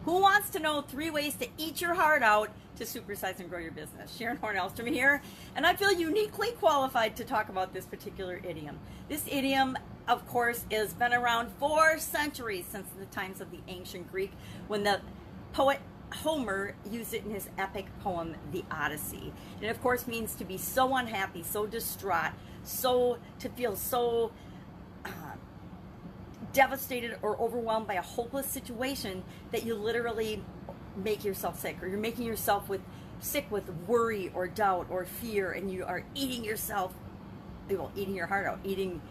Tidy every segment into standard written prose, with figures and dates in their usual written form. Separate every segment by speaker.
Speaker 1: Who wants to know 3 ways to eat your heart out to supersize and grow your business? Sharon Horne-Ellstrom here, and I feel uniquely qualified to talk about this particular idiom. This idiom, of course, has been around for centuries, since the times of the ancient Greek, when the poet Homer used it in his epic poem, The Odyssey. It, of course, means to be so unhappy, so distraught, to feel so devastated or overwhelmed by a hopeless situation that you literally make yourself sick, or you're making yourself sick with worry or doubt or fear, and you are eating your heart out. Eating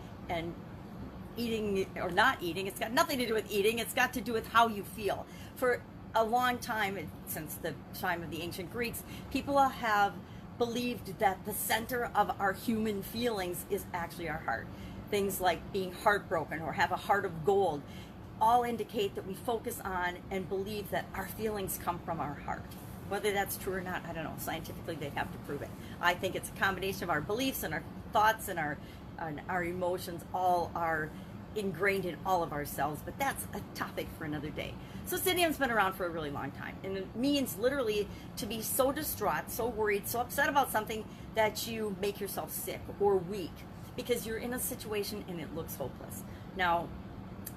Speaker 1: or not eating, it's got nothing to do with eating, it's got to do with how you feel. For a long time, since the time of the ancient Greeks, people have believed that the center of our human feelings is actually our heart. Things like being heartbroken or have a heart of gold all indicate that we focus on and believe that our feelings come from our heart. Whether that's true or not, I don't know. Scientifically, they'd have to prove it. I think it's a combination of our beliefs and our thoughts and our emotions all are ingrained in all of our cells, but that's a topic for another day. So this idiom's been around for a really long time, and it means literally to be so distraught, so worried, so upset about something that you make yourself sick or weak because you're in a situation and it looks hopeless. Now,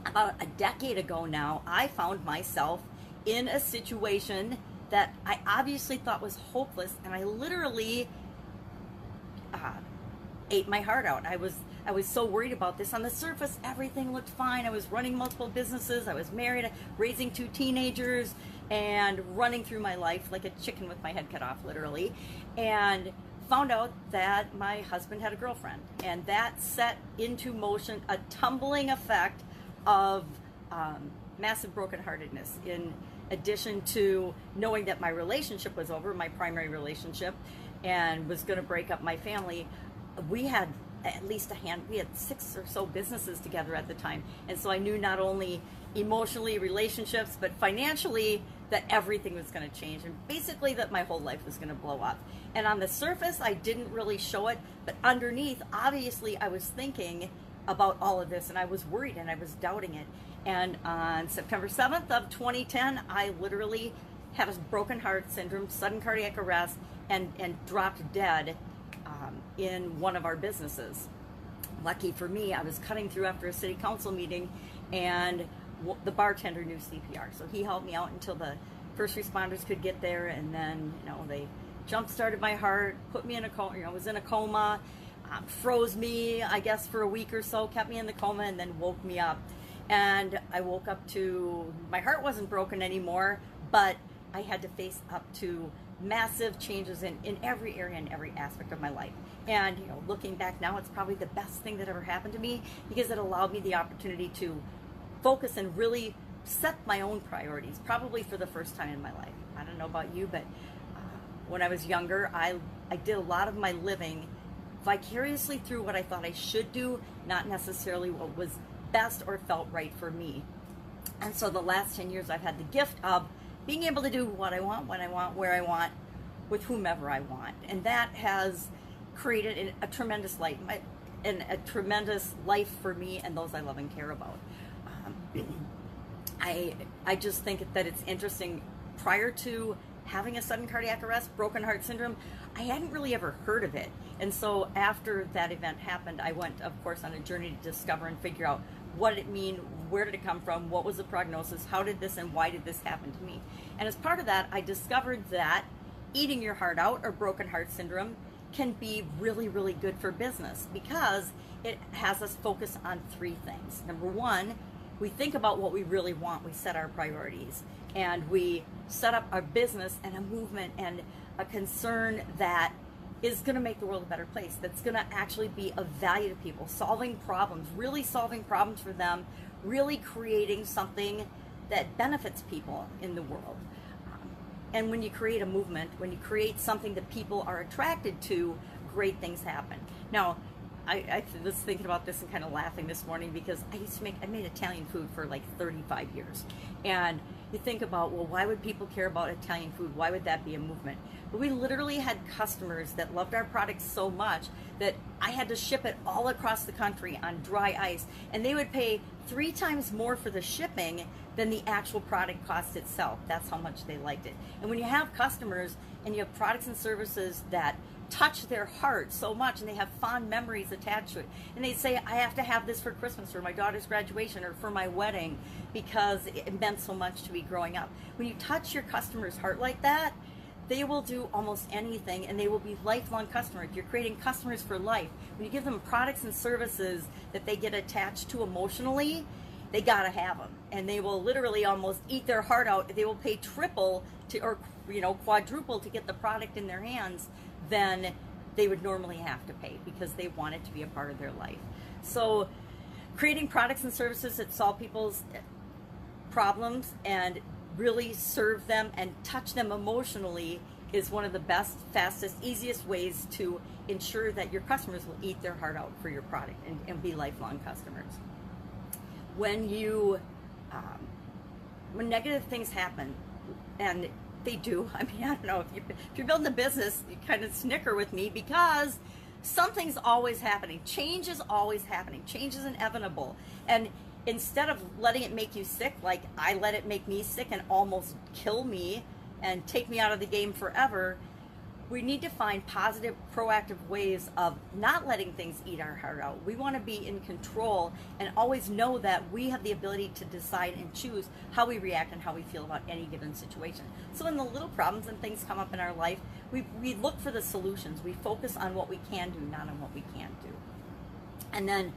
Speaker 1: about a decade ago now, I found myself in a situation that I obviously thought was hopeless, and I literally ate my heart out. I was so worried about this. On the surface, everything looked fine. I was running multiple businesses. I was married, raising 2 teenagers, and running through my life like a chicken with my head cut off, literally. And found out that my husband had a girlfriend, and that set into motion a tumbling effect of massive brokenheartedness, in addition to knowing that my relationship was over, my primary relationship, and was going to break up my family. We had we had 6 or so businesses together at the time, and so I knew not only emotionally, relationships, but financially, that everything was going to change, and basically that my whole life was going to blow up. And on the surface, I didn't really show it, but underneath, obviously, I was thinking about all of this, and I was worried, and I was doubting it. And on September 7th of 2010, I literally had a broken heart syndrome, sudden cardiac arrest, and dropped dead in one of our businesses. Lucky for me, I was cutting through after a city council meeting, and the bartender knew CPR, so he helped me out until the first responders could get there, and then they jump-started my heart, put me in a coma. I was in a coma, froze me, I guess, for a week or so, kept me in the coma, and then woke me up. And I woke up to, my heart wasn't broken anymore, but I had to face up to massive changes in every area and every aspect of my life. And looking back now, it's probably the best thing that ever happened to me, because it allowed me the opportunity to focus and really set my own priorities, probably for the first time in my life. I don't know about you, but when I was younger, I did a lot of my living vicariously through what I thought I should do, not necessarily what was best or felt right for me. And so the last 10 years, I've had the gift of being able to do what I want, when I want, where I want, with whomever I want. And that has created a tremendous life, and a tremendous life for me and those I love and care about. I just think that it's interesting. Prior to having a sudden cardiac arrest, broken heart syndrome, I hadn't really ever heard of it. And so after that event happened, I went, of course, on a journey to discover and figure out what did it mean, where did it come from, what was the prognosis, how did this and why did this happen to me. And as part of that, I discovered that eating your heart out, or broken heart syndrome, can be really, really good for business, because it has us focus on 3 things. Number 1, we think about what we really want. We set our priorities, and we set up our business and a movement and a concern that is going to make the world a better place, that's going to actually be of value to people, solving problems, really solving problems for them, really creating something that benefits people in the world. And when you create a movement, when you create something that people are attracted to, great things happen. Now, I was thinking about this and kind of laughing this morning because I made Italian food for like 35 years. And you think about, well, why would people care about Italian food? Why would that be a movement? But we literally had customers that loved our products so much that I had to ship it all across the country on dry ice. And they would pay 3 times more for the shipping than the actual product cost itself. That's how much they liked it. And when you have customers and you have products and services that touch their heart so much and they have fond memories attached to it, and they say, I have to have this for Christmas or my daughter's graduation or for my wedding because it meant so much to me growing up. When you touch your customer's heart like that, they will do almost anything and they will be lifelong customers. You're creating customers for life. When you give them products and services that they get attached to emotionally, they gotta have them, and they will literally almost eat their heart out. They will pay triple to, or quadruple to get the product in their hands than they would normally have to pay because they want it to be a part of their life. So creating products and services that solve people's problems and really serve them and touch them emotionally is one of the best, fastest, easiest ways to ensure that your customers will eat their heart out for your product and be lifelong customers. When negative things happen, and they do, I mean, I don't know, if you're building a business, you kind of snicker with me because something's always happening. Change is always happening. Change is inevitable. And instead of letting it make you sick, like I let it make me sick and almost kill me and take me out of the game forever, we need to find positive, proactive ways of not letting things eat our heart out. We want to be in control and always know that we have the ability to decide and choose how we react and how we feel about any given situation. So when the little problems and things come up in our life, we look for the solutions. We focus on what we can do, not on what we can't do. And then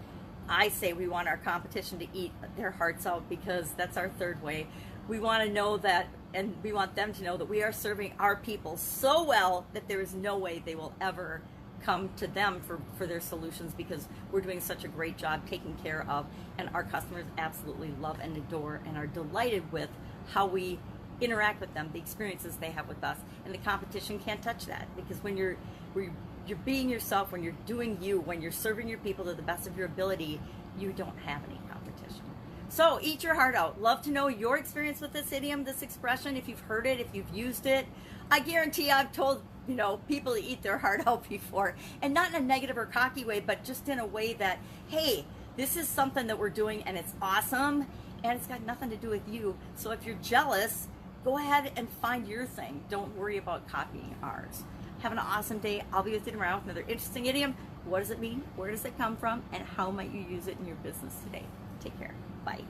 Speaker 1: I say we want our competition to eat their hearts out because that's our third way. We want to know that, and we want them to know that we are serving our people so well that there is no way they will ever come to them for their solutions because we're doing such a great job taking care of, and our customers absolutely love and adore and are delighted with how we interact with them, the experiences they have with us. And the competition can't touch that because when you're being yourself, when you're doing you, when you're serving your people to the best of your ability, you don't have any competition. So eat your heart out. Love to know your experience with this idiom, this expression, if you've heard it, if you've used it. I guarantee I've told people to eat their heart out before, and not in a negative or cocky way, but just in a way that, hey, this is something that we're doing and it's awesome and it's got nothing to do with you. So if you're jealous, go ahead and find your thing. Don't worry about copying ours. Have an awesome day. I'll be with you tomorrow with another interesting idiom. What does it mean? Where does it come from? And how might you use it in your business today? Take care. Bye.